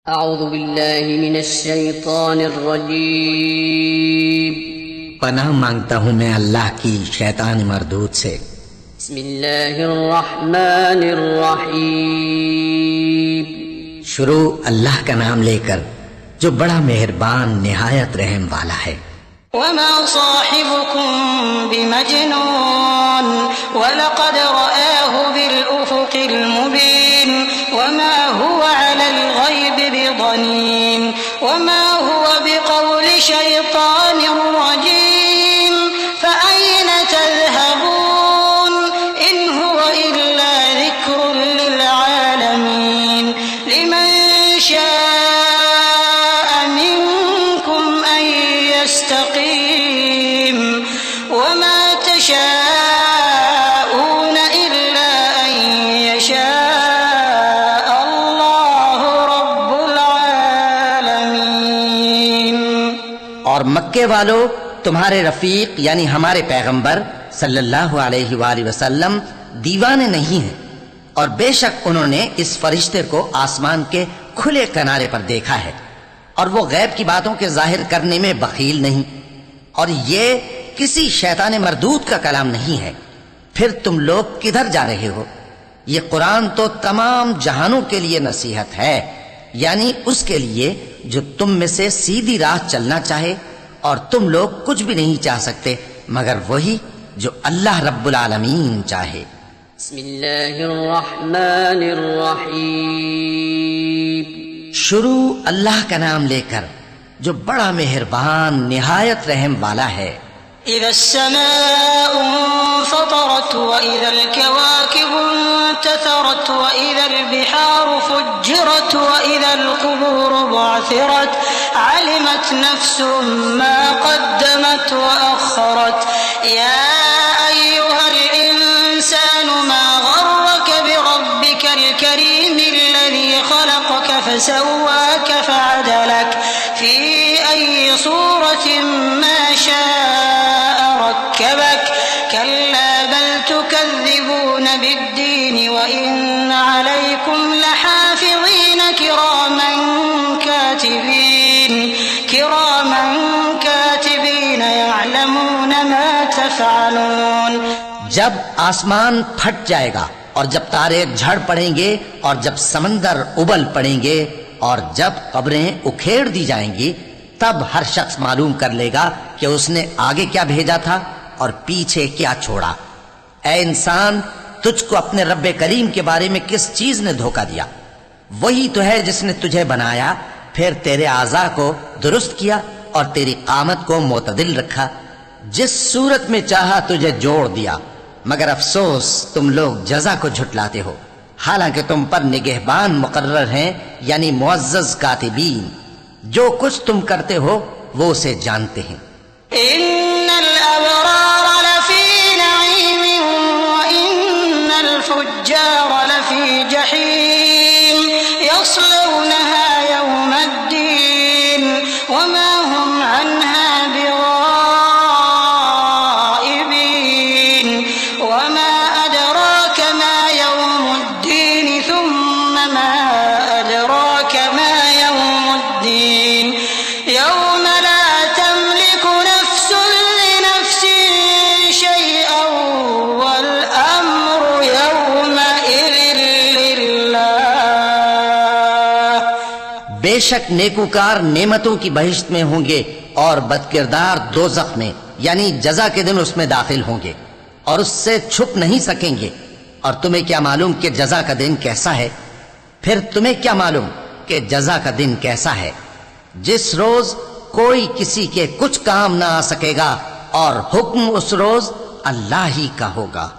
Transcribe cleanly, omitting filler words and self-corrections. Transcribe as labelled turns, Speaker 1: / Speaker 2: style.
Speaker 1: अऊज़ु बिल्लाहि मिनश शैतानिर रजीम।
Speaker 2: पनाह मांगता हूँ मैं अल्लाह की शैतान मरदूद से।
Speaker 1: बिस्मिल्लाहिर रहमानिर रहीम।
Speaker 2: शुरू अल्लाह का नाम लेकर जो बड़ा मेहरबान निहायत रहम वाला है।
Speaker 3: वमा साहिबुकुम बिमजनून वलक़द रआहु बिलउफ़ुक़िल मुबीन वमा हुवा अलल ग़ैबि बिज़नीन वमा हुवा बिक़ौलि शैतानिर रजीम फ़अय्न तज़हबून इन हुवा इल्ला ज़िक्रुन लिल आलमीन लिमन शाअ मिनकुम अन यस्तक़ीम वमा तशाऊन इल्ला अन यशाअ अल्लाहु रब्बुल आलमीन।
Speaker 2: और मक्के वालों, तुम्हारे रफीक यानी हमारे पैगंबर सल्लल्लाहु अलैहि वसल्लम दीवाने नहीं हैं, और बेशक उन्होंने इस फरिश्ते को आसमान के खुले किनारे पर देखा है, और वो गैब की बातों के जाहिर करने में बखील नहीं, और ये किसी शैतान मरदूद का कलाम नहीं है। फिर तुम लोग किधर जा रहे हो? ये कुरान तो तमाम जहानों के लिए नसीहत है, यानी उसके लिए जो तुम में से सीधी राह चलना चाहे, और तुम लोग कुछ भी नहीं चाह सकते मगर वही जो अल्लाह रब्बुल आलमीन चाहे।
Speaker 1: बिस्मिल्लाहिर रहमानिर रहीम।
Speaker 2: शुरू अल्लाह का नाम लेकर जो बड़ा मेहरबान निहायत रहम वाला है।
Speaker 3: इज़ा अस्समाउ इंफ़तरत व इज़ल कवाकिबु इंतथरत व इज़ल बिहारु फुज्जिरत व इज़ल क़ुबूरु बुअथिरत अलिमत नफ्सुम मा क़द्दमत व अख़रत या अय्युहल इंसानु मा ग़र्रक बिरब्बिकल करीमिल्लज़ी ख़लक़क फसव्वाक फ़अदलक फ़ी अय्यि सूरतिन मा शाअ रक्कबक कल्ला बल तुकज़्ज़िबून बिद्दीन व इन्न अलैकुम लहाफ़िज़ीन किरामन यअलमून मा तफ़अलून।
Speaker 2: जब आसमान फट जाएगा, और जब तारे झड़ पड़ेंगे, और जब समंदर उबल पड़ेंगे, और जब कब्रें उखेड़ दी जाएंगी, तब हर शख्स मालूम कर लेगा कि उसने आगे क्या भेजा था और पीछे क्या छोड़ा। ऐ इंसान, तुझको अपने रब्बे करीम के बारे में किस चीज ने धोखा दिया? वही तो है जिसने तुझे बनाया, फिर तेरे आज़ा को दुरुस्त किया और तेरी कामत को मोतदिल रखा, जिस सूरत में चाहा तुझे जोड़ दिया। मगर अफसोस तुम लोग जज़ा को झुटलाते हो, हालांकि तुम पर निगहबान मुकर्रर हैं, यानी मुअज़्ज़ज़ कातिबीन। जो कुछ तुम करते हो वो उसे जानते हैं।
Speaker 3: इन्नल अबरार लफी नईमिन व इन्नल फुज्जार लफी जहीम यस्लौनहा यौमद्दीन वमा हुम अन्हा बिगाइबीन वमा अदराक मा यौमुद्दीन थुम्मा मा अदराक मा यौमुद्दीन यौम ला तमलिकु नफ्सुन लिनफ्सिन शैअन वल अम्रु यौमइज़िन लिल्लाह।
Speaker 2: बेशक नेकूकार नेमतों की बहिश्त में होंगे, और बदकिरदार दोज़ख में, यानी जज़ा के दिन उसमें दाखिल होंगे, और उससे छुप नहीं सकेंगे। और तुम्हें क्या मालूम कि जज़ा का दिन कैसा है? फिर तुम्हें क्या मालूम कि जज़ा का दिन कैसा है, जिस रोज कोई किसी के कुछ काम ना आ सकेगा, और हुक्म उस रोज अल्लाह ही का होगा।